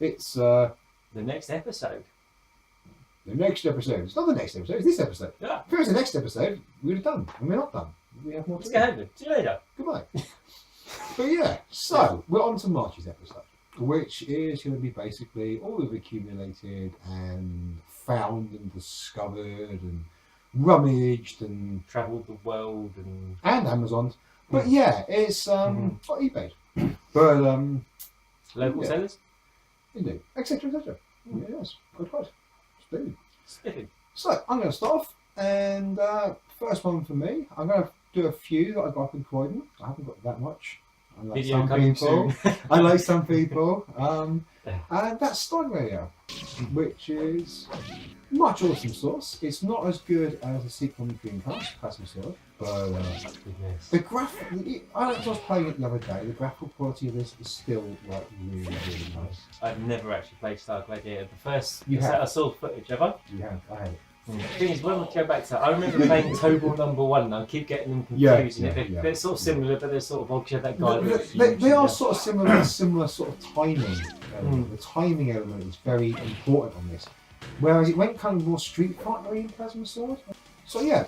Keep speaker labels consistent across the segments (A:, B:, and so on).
A: It's
B: the next episode.
A: The next episode. It's not the next episode. It's this episode.
B: Yeah.
A: If it was the next episode, we'd have done, and we're not done. We have more to
B: Let's
A: do.
B: go ahead. See you later.
A: Goodbye. But yeah, so we're on to March's episode, which is going to be basically all we've accumulated and found and discovered and rummaged and
B: Travelled the world and
A: Amazon. But yeah, it's not eBay, but
B: local
A: yeah.
B: sellers.
A: Indeed, etc. etc. Yes, good quite. Splendid.
B: Spiffing.
A: So I'm going to start off, and first one for me, I'm going to do a few that I got up in Croydon. I haven't got that much. Unlike
B: Video
A: some
B: coming
A: people.
B: soon.
A: I like some people. And that's Stein Radio, which is much awesome sauce. It's not as good as the sequel on the Dreamcast, Plasma Sword, but the graphic. I was playing it the other day. The graphical quality of this is still like really, really nice.
B: I've never actually played Star Gladiator. The first
A: You have.
B: I saw footage, have I?
A: You have, I had it.
B: The thing is, when we go back to, I remember playing Tobal number 1. And I keep getting them confused. They're sort of similar, but they're sort of obviously that guy.
A: They are sort of similar sort of timing. The timing element is very important on this. Whereas it went kind of more Street Fighter in Plasma Sword. So yeah,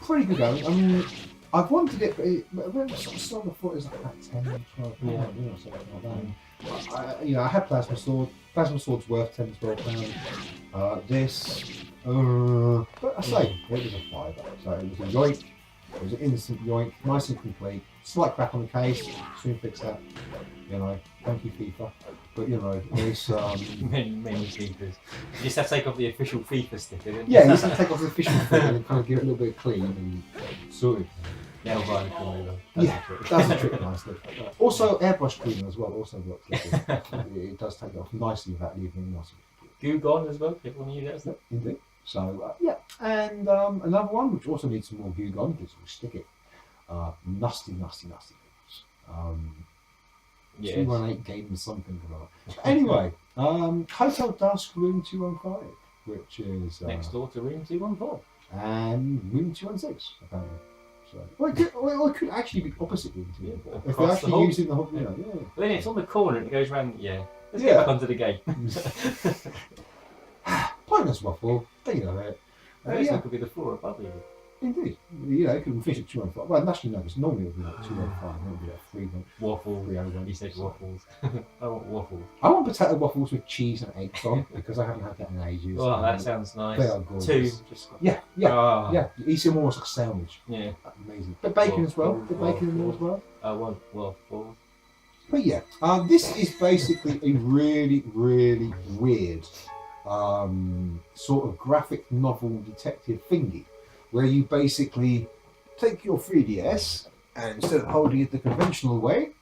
A: pretty good going. I mean, I've wanted it, but when I sort of saw before, it was like 10, 12 pounds, something like that. I had Plasma Sword. Plasma Sword's worth 10 to 12 pounds. But I say, it was a fiver. So it was a yoink. It was an instant yoink, nice and complete. Slight crack on the case, soon fix that. Thank you FIFA. But it's
B: many FIFAs. You just have to take off the official FIFA sticker, didn't you?
A: yeah, you just have to take off the official thing and kind of give it a little bit of clean and sorted.
B: Yeah,
A: That's a trick nicely. Also, airbrush cleaner as well also works. It does take it off nicely without leaving it nasty.
B: Goo Gone as well, people want to use that.
A: Indeed. So, yeah. And another one, which also needs some more Goo Gone, because we'll stick it. Nasty things. 218 games something or other. Anyway, Hotel Dusk Room 215, which is
B: next door to Room 214.
A: And Room 216, apparently. So, it could actually be opposite Room 214. If they're actually using the whole,
B: Well, then it's on the corner and it goes round. Yeah. Let's get back onto the game.
A: Pointless waffle. They know it.
B: That could be the floor above you.
A: Indeed. It could finish at 215. Well, actually, no, because normally it would be like 215. It would be like 3
B: waffle.
A: 301.
B: You said waffles. I want waffles.
A: I want potato waffles with cheese and eggs on because I haven't had that in ages.
B: Oh, that sounds nice.
A: They are gorgeous.
B: 2.
A: Yeah. You eat them almost like a sandwich.
B: Yeah.
A: Amazing. But bacon as well. Bit bacon in there as well.
B: I want waffles.
A: But yeah, this is basically a really, really weird sort of graphic novel detective thingy, where you basically take your 3DS and instead of holding it the conventional way,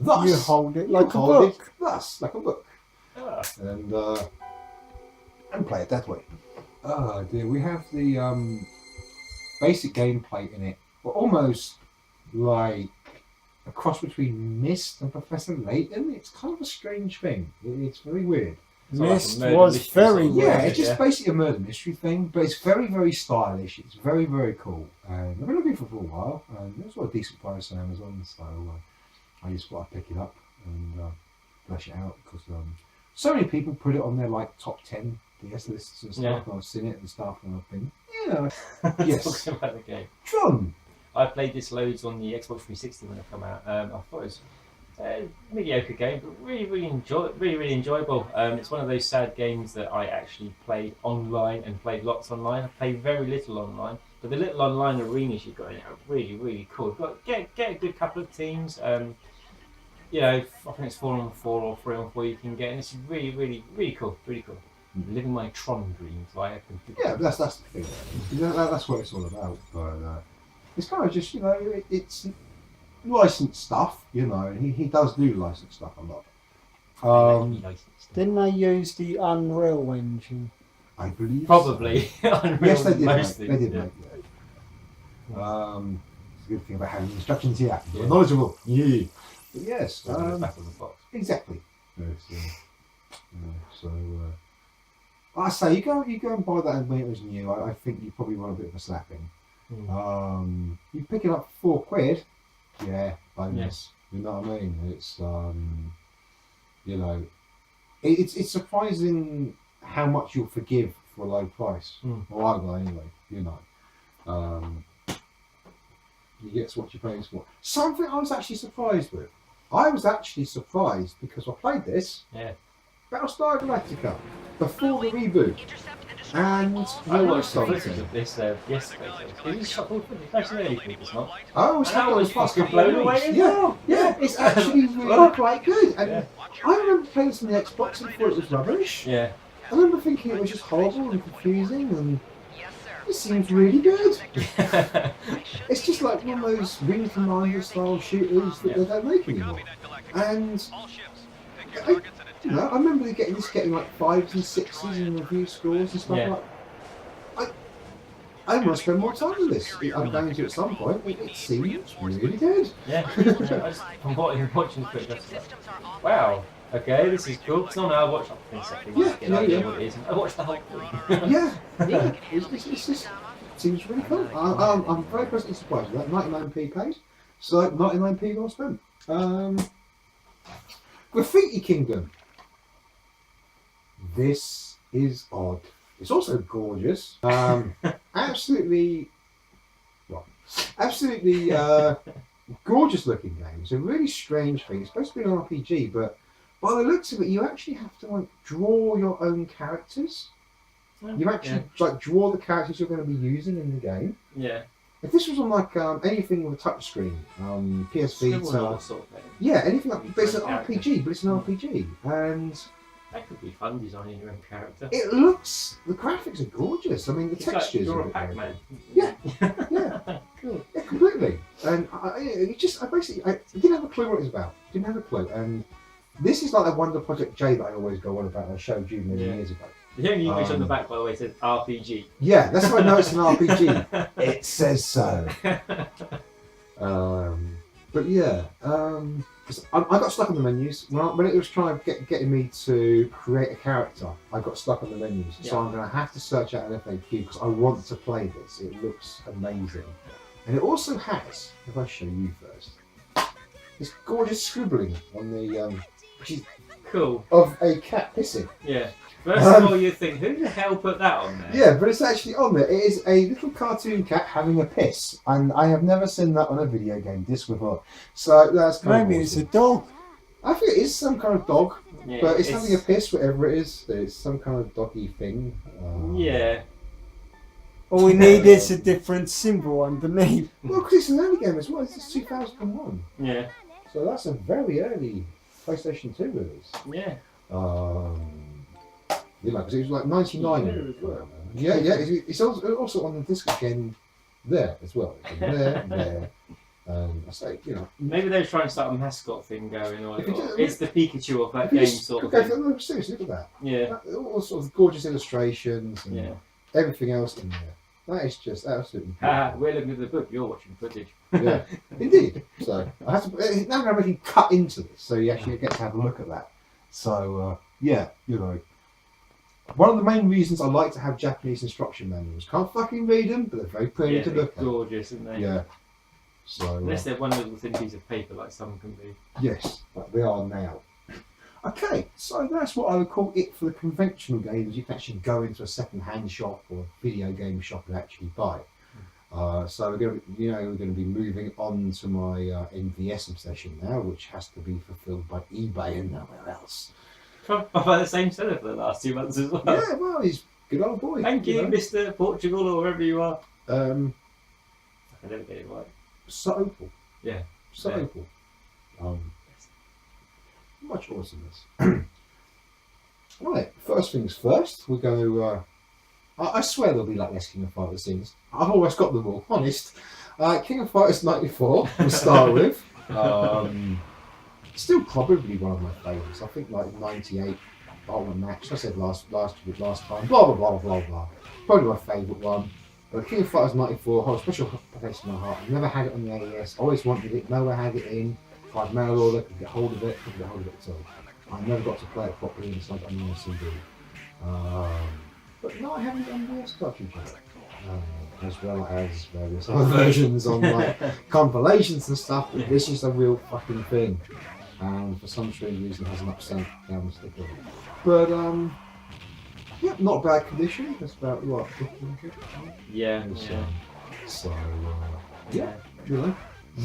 A: thus
C: you hold it like a book.
A: Thus, like a book. And play it that way. Oh dear, we have the basic gameplay in it, but almost like a cross between Myst and Professor Layton. It's kind of a strange thing. It's very weird.
C: Myst was very weird.
A: Yeah, it's just basically a murder mystery thing, but it's very, very stylish. It's very, very cool. And I've been looking for it for a while, and it's got a decent price on Amazon, so I just thought I'd pick it up and flesh it out, because so many people put it on their like top 10 DS lists and stuff, and I've seen it and stuff, and I've been, yes.
B: Talking about the game.
A: Tron!
B: I played this loads on the Xbox 360 when it came out. I thought it was a mediocre game, but really enjoyable. It's one of those sad games that I actually played online and played lots online. I played very little online, but the little online arenas you've got in it are really cool. You've got get a good couple of teams. I think it's 4-on-4 or 3-on-4 you can get, and it's really cool. Living my Tron dreams. Right?
A: Yeah, but that's the thing. That's what it's all about. But it's kind of just it's licensed stuff, and he does do licensed stuff a lot.
C: Didn't they use the Unreal Engine?
A: I believe
B: probably.
A: So. Yes, they did. They did make it. It's a good thing about having instructions here. You're knowledgeable. Yeah. But yes.
B: Back of the box.
A: Exactly. I say you go and buy that when it was new. I think you probably want a bit of a slapping. You pick it up for £4. Yeah, bonus. You know what I mean? It's It's surprising how much you'll forgive for a low price. Or I will anyway, you know. You get what you're paying for. Something I was actually surprised with. I was actually surprised because I played this.
B: Yeah.
A: Battlestar Galactica before the reboot. And
B: I
A: you
B: watched the
A: something.
B: footage of this yesterday. It was shot full footage. Nice and early for this month.
A: Oh,
B: And I was fucking blown away as
A: Yeah,
B: well.
A: yeah, it's actually really quite good. And
B: Yeah.
A: I remember playing this on the Xbox and thought it was rubbish.
B: Yeah.
A: I remember thinking it was just horrible and confusing, and it seems really good. It's just like one of those Ring Commander style shooters that they don't make anymore. And I remember getting like 5s and 6s in review scores and stuff like. I want to spend more time with this. I'm going to at some point. It seems really good.
B: Yeah. From watching the footage, I was like, wow. Okay, this is cool. Because normally I watch like 10 seconds.
A: Yeah,
B: Get an idea what it is. I watched the whole thing.
A: Yeah. It's just seems really cool. I'm very pleasantly surprised with that. 99p paid, so 99p well spent. Graffiti Kingdom. This is odd. It's also gorgeous. Absolutely gorgeous looking game. It's a really strange thing. It's supposed to be an RPG, but by the looks of it, you actually have to like draw your own characters. You actually like draw the characters you're going to be using in the game.
B: Yeah.
A: If this was on like anything with a touchscreen, PS Vita,
B: sort of thing.
A: yeah, anything like, but it's an RPG, but it's an RPG, and
B: That could be fun, designing your own character.
A: it looks, the graphics are gorgeous. I mean, the
B: It's
A: textures.
B: like you're
A: are
B: a Pac-Man.
A: Yeah, yeah,
B: Cool.
A: yeah, completely. And I didn't have a clue what it was about. Didn't have a clue. And this is like a Wonder Project J that I always go on about. I showed you many years ago.
B: The only English on the back, by the way, said RPG.
A: Yeah, that's how I know it's an RPG. It says so. But yeah, I got stuck on the menus when it was trying to getting me to create a character. I got stuck on the menus, so I'm going to have to search out an FAQ because I want to play this. It looks amazing, and it also has. If I show you first, this gorgeous scribbling on the which is
B: Cool.
A: of a cat pissing.
B: Yeah. First of all, you think, who the hell put that on there?
A: Yeah, but it's actually on there. It is a little cartoon cat having a piss, and I have never seen that on a video game disc before. So that's kind of
C: Maybe it's
A: awesome.
C: a dog.
A: I think it is some kind of dog,
B: Yeah,
A: but it's having a piss, whatever it is. It's some kind of doggy thing.
B: Yeah.
C: All we need is a different symbol underneath.
A: Well, because it's an early game as well. This is 2001,
B: Yeah.
A: so that's a very early PlayStation 2 release.
B: Yeah.
A: You know, because it was like 99
B: as well.
A: Yeah, yeah. It's also on the disc again there as well. It's there. I say, you know.
B: Maybe they're trying to start a mascot thing going, or
A: If you do-
B: it's the Pikachu of that
A: If you
B: game
A: just
B: sort of
A: go
B: thing.
A: for- no, seriously, look at
B: Yeah.
A: that. All sorts of gorgeous illustrations and
B: Yeah.
A: everything else in there. That is just absolutely
B: Haha,
A: beautiful.
B: we're looking at the book, you're watching footage.
A: Yeah, indeed. So I have to now I'm making cut into this, so you actually get to have a look at that. So yeah, you know, one of the main reasons I like to have Japanese instruction manuals. Can't fucking read them, but they're very pretty
B: Yeah,
A: to
B: they're
A: look at.
B: gorgeous, aren't they?
A: Yeah. So
B: Unless they're one little thin piece of paper like some can be.
A: yes, but they are now. Okay, so that's what I would call it for the conventional games. You can actually go into a second-hand shop or a video game shop and actually buy. So we're going to be moving on to my NVS obsession now, which has to be fulfilled by eBay and nowhere else.
B: By the same seller for the last 2 months as well.
A: Yeah, well, he's a good old boy.
B: Thank you,
A: know.
B: Mr. Portugal, or wherever you are. I never get it right.
A: Opal.
B: Yeah.
A: Opal. Much awesomeness. Right, first things first, we're going to. I swear there'll be like less King of Fighters things. I've always got them all, honest. King of Fighters 94 to start with. Still probably one of my favourites. I think like 98 Ultimate Max. I said last time. Blah blah blah blah blah. Probably my favourite one. But King of Fighters 94 holds a special place in my heart. I've never had it on the AES. Always wanted it. Nowhere had it in. If I'd mail order, could get hold of it. Couldn't get hold of it at all. I never got to play it properly until I got on the CD. But no, I haven't done VS cartridge yet. As well as various other versions on like compilations and stuff. But this is a real fucking thing. and for some strange reason has an upside down sticker. But yeah, not bad condition. That's about what.
B: Yeah.
A: So yeah, you know,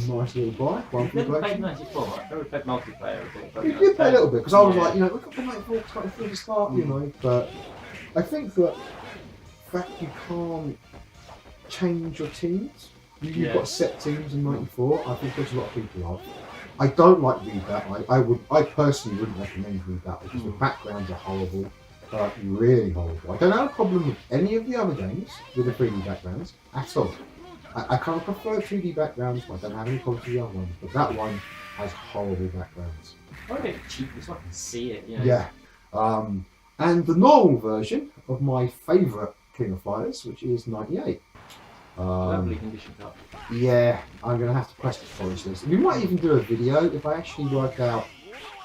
A: nice little buy. One for the
B: Never played
A: collection.
B: 94. I've never played multiplayer a bit. But
A: We did play a little bit because I was
B: Yeah.
A: like, you know, we've got the 94 starting from the start, you know. But I think that the fact you can't change your teams. You've got set teams in '94. I think there's a lot of people are. I don't like rebat. I personally wouldn't recommend rebat because the backgrounds are horrible, really horrible. I don't have a problem with any of the other games with the 3D backgrounds at all. I kind of prefer 2D backgrounds, but I don't have any problems with the other ones. But that one has horrible backgrounds.
B: I want to make it cheap so I can see it. You know?
A: Yeah. And the normal version of my favourite King of Fighters, which is '98.
B: Lovely condition cup.
A: Yeah, I'm going to have to plastic polish this. We might even do a video if I actually work out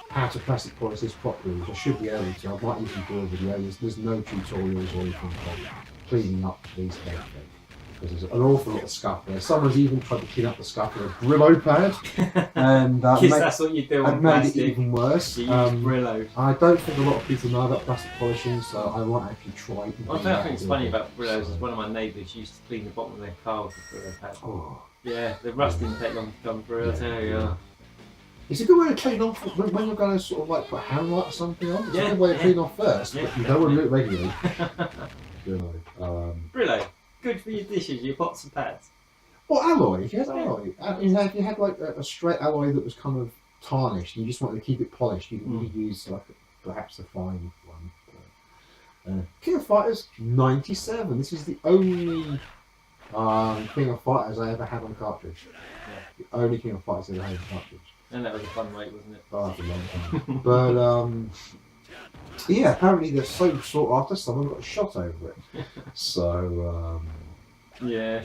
A: how to plastic polish this properly, which I should be able to. I might even do a video. There's no tutorials or anything for cleaning up these things. Because there's an awful lot of scuff there. Someone's even tried to clean up the scuff with a Brillo pad. And
B: That's what you do on
A: made it
B: plastic.
A: even worse.
B: You use Brillo.
A: I don't think a lot of people know about plastic polishing, so I won't actually try it.
B: One thing I think is funny about Brillos is one of my neighbours used to clean the bottom of their car with a Brillo pad.
A: Oh.
B: Yeah, the rust didn't take long to come through, I'll tell you.
A: It's a good way to clean off when you're going to sort of like put handlight or something on. It's a good way to clean off first, but you don't want to do it regularly. You know,
B: Brillo, good for your dishes, your pots and pans.
A: Or alloy, if you had alloy. If you had like a straight alloy that was kind of tarnished and you just wanted to keep it polished, you could use like perhaps a fine one. King of Fighters '97. This is the only King of Fighters I ever had on cartridge.
B: Yeah.
A: The only King of Fighters I ever had on cartridge.
B: And that was a fun wait, wasn't it?
A: Oh, that's a long time. But yeah, apparently they're so sought after, someone got shot over it. So
B: yeah.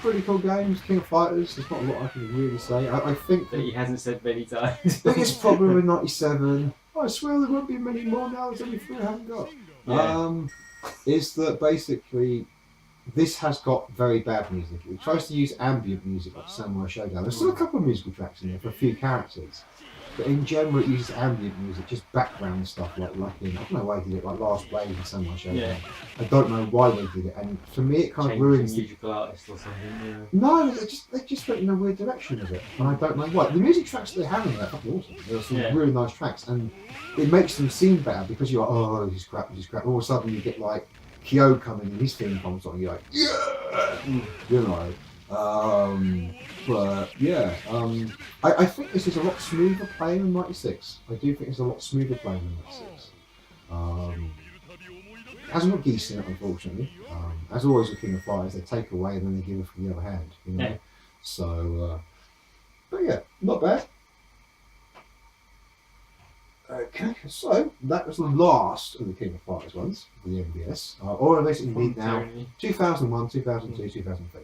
A: pretty cool games. King of Fighters. There's not a lot I can really say. I think
B: That he hasn't said many times.
A: the biggest problem in '97. I swear there won't be many more now. There's only 3 I haven't got.
B: Yeah.
A: Is that basically this has got very bad music. It tries to use ambient music like Samurai Showdown. There's still a couple of musical tracks in there for a few characters, but in general it uses ambient music, just background stuff like in, I don't know why they did it, like Last Blade and Samurai Showdown.
B: Yeah.
A: I don't know why they did it, and for me it kind of
B: Change
A: ruins
B: the
A: the.
B: musical artist or something. Yeah.
A: No, they just went in a weird direction with it, and I don't know why. The music tracks that they have in there are fucking awesome. They're some really nice tracks, and it makes them seem better because you're like, oh, this is crap, this is crap. All of a sudden you get like Kyo coming in, his theme comes on, you're like, yeah, you know. But yeah, I think this is a lot smoother playing than '96. I do think it's a lot smoother playing than '96. It hasn't got geese in it, unfortunately. As always with King of Fighters, they take away and then they give it from the other hand, you know.
B: Yeah.
A: So, but yeah, not bad. Okay, so that was the last of the King of Fighters ones, the MVS. All I basically need now, 2001, 2002, 2003.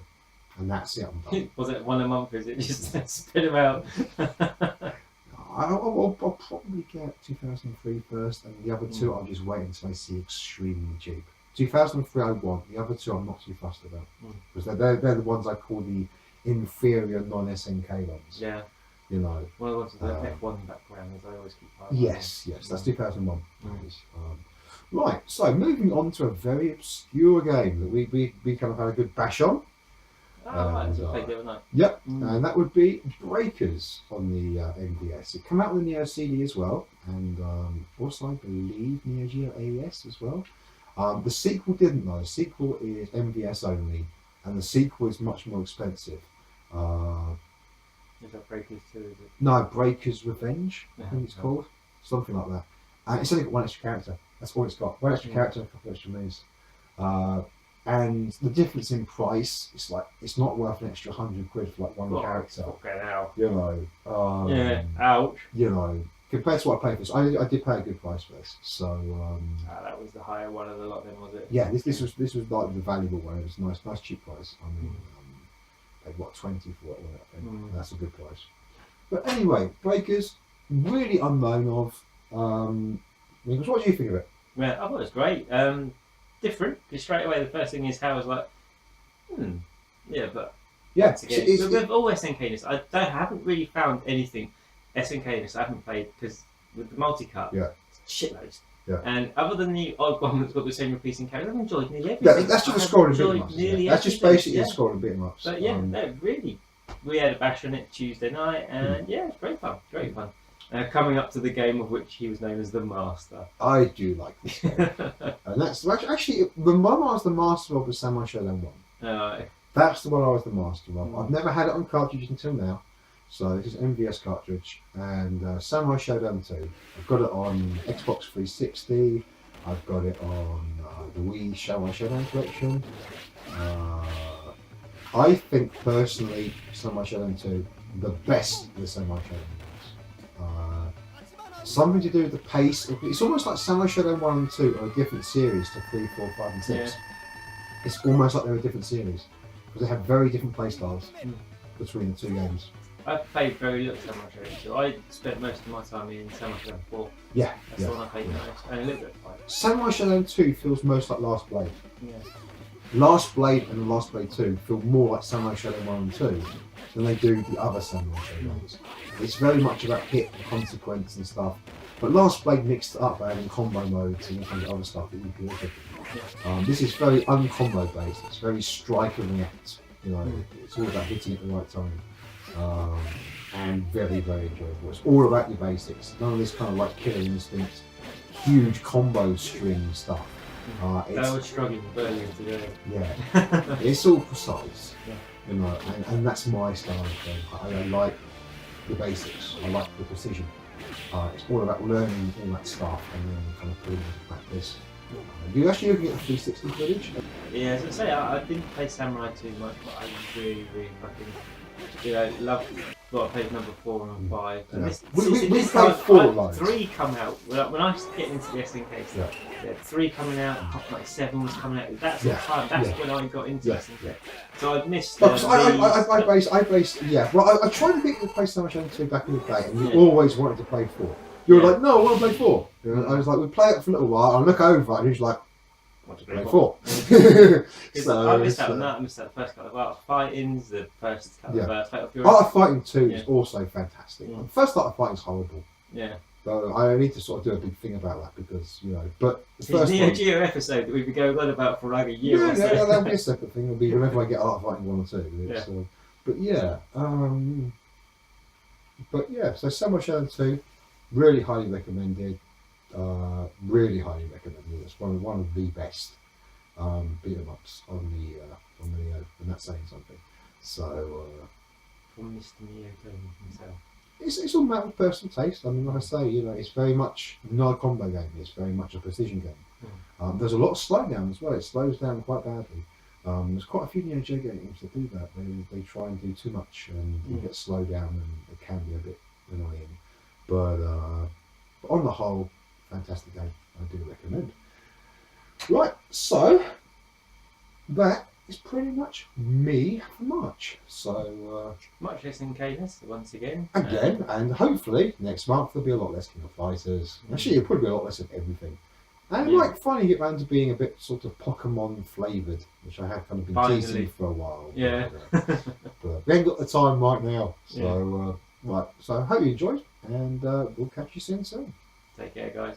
A: And that's it, I'm done.
B: Was it one a month? Is it just spit them out?
A: I'll probably get 2003 first, and the other two I'll just wait until I see extremely cheap. 2003 I want, the other two I'm not too fussed about. Because they're the ones I call the inferior non-SNK ones.
B: Yeah.
A: You know.
B: One of the ones with the F1 background, as I always keep highlighting.
A: Yes, that's 2001. Right, so moving on to a very obscure game that we kind of had a good bash on.
B: Oh, right, so I played the other night.
A: Yep, and that would be Breakers on the MVS. It came out with the Neo CD as well, and also I believe Neo Geo AES as well. The sequel didn't though. The sequel is MVS only, and the sequel is much more expensive.
B: Is that Breakers 2, is it?
A: No, Breakers Revenge, I think it's called. Something like that. And it's only got one extra character. That's all it's got. One extra character and a couple of extra moves. And the difference in price, it's not worth an extra £100 for like one character.
B: Okay, now.
A: You know.
B: Ouch.
A: You know, compared to what I paid for this, I did pay a good price for this. So.
B: That was the higher one of the lot, then, was it?
A: Yeah, this was like the valuable one. It was nice cheap price. I mean, paid what 20 for it, I think. That's a good price. But anyway, Breakers, really unknown of. Because what do you think of it?
B: Yeah, I thought it was great. Different, because straight away the first thing is how I was like, yeah, but
A: Yeah,
B: once again.
A: it's-
B: But with all SNK lists, I haven't really found anything SNK lists I haven't played because with the multi-cut,
A: Yeah.
B: shitloads.
A: Yeah.
B: And other than the odd one that's got the same repeating character, I've enjoyed nearly everything.
A: That's just a
B: I've
A: scrolling beat 'em
B: enjoyed
A: ups.
B: nearly
A: That's just
B: everything,
A: basically
B: yeah.
A: a scrolling beat 'em ups.
B: But yeah, no, really, we had a bash on it Tuesday night, and yeah, it's great fun, great fun. Coming up to the game of which he was known as the Master.
A: I do like this game. And that's actually the one I was the master of was Samurai Shodown 1. That's the one I was the master of. I've never had it on cartridges until now. So this is MVS cartridge and Samurai Shodown 2. I've got it on Xbox 360. I've got it on the Wii Samurai Shodown collection. I think personally Samurai Shodown 2 the best of the Samurai Shodown games. Something to do with the pace. It's almost like Samurai Shodown 1 and 2 are a different series to 3, 4, 5 and 6.
B: Yeah.
A: It's almost like they're a different series because they have very different play styles between the two games.
B: I've played very little Samurai Shodown 2. I spent most of my time in Samurai Shodown 4.
A: Yeah,
B: That's the one I played most, and a little bit of 5.
A: Samurai Shodown 2 feels most like Last Blade.
B: Yeah.
A: Last Blade and Last Blade 2 feel more like Samurai Shodown 1 and 2 than they do the other Samurai Shodown. It's very much about hit, consequence and stuff. But Last Blade mixed it up by having combo modes and all kinds of other stuff that you can look at. This is very uncombo based. It's very strike and react. You know, it's all about hitting at the right time. And very, very enjoyable. It's all about your basics. None of this kind of like Killer Instinct, huge combo string stuff.
B: I was struggling earlier today.
A: Yeah, it's all precise.
B: Yeah.
A: You know, and that's my style of game. I like the basics. I like the precision. It's all about learning all that stuff and then kind of putting it into practice. You actually looking at the 360 footage?
B: Yeah, as I say, I didn't play Samurai too much, but I really, really fucking, love what I played number 4 and 5. And
A: Yeah.
B: this,
A: We
B: this
A: played
B: time,
A: 4 live.
B: 3 come out. When I was getting into the SNK stuff, there were 3 coming out, like 7 was coming out. That's the time. That's when I got into SNK. So I've missed.
A: I tried to get you to play Samurai Shodown 2 back in the day, and you always wanted to play 4. You were like, no, I want to play 4. And I was like, we'll play it for a little while. I look over, and he's like,
B: want to
A: play 4.
B: So, I missed out on that. I missed out the first couple of Art of Fightings, the first couple of Fatal Fury.
A: Art of Fighting 2 is also fantastic. The first Art of Fighting is horrible.
B: Yeah.
A: So I need to sort of do a big thing about that because, you know, but the
B: It's
A: first
B: Neo
A: one...
B: Geo episode that we've been going on about for like a year or so.
A: Yeah, that'll be a separate thing. It'll be whenever I get Art of Fighting 1 or 2. It's, but yeah, so Samurai Shodown 2, really highly recommended. Really highly recommended. It's one of the best beat 'em ups on the Neo, and that's saying something. So
B: From Mr. Neo Gaming himself.
A: it's all a matter of personal taste. I mean, like I say, you know, it's very much not a combo game. It's very much a precision game. There's a lot of slowdown as well. It slows down quite badly. There's quite a few Neo Geo games that do that. They try and do too much and you get slowed down, and it can be a bit annoying. But on the whole, fantastic game. I do recommend. Right, so that is pretty much me for March. So
B: much less in Cadence once again.
A: and hopefully next month there'll be a lot less King of Fighters. Actually, it'll probably be a lot less of everything. And I might finally get round to being a bit sort of Pokemon flavoured, which I have kind of been teasing for a while.
B: Yeah.
A: But we ain't got the time right now. So right. So I hope you enjoyed, and we'll catch you soon.
B: Take care, guys.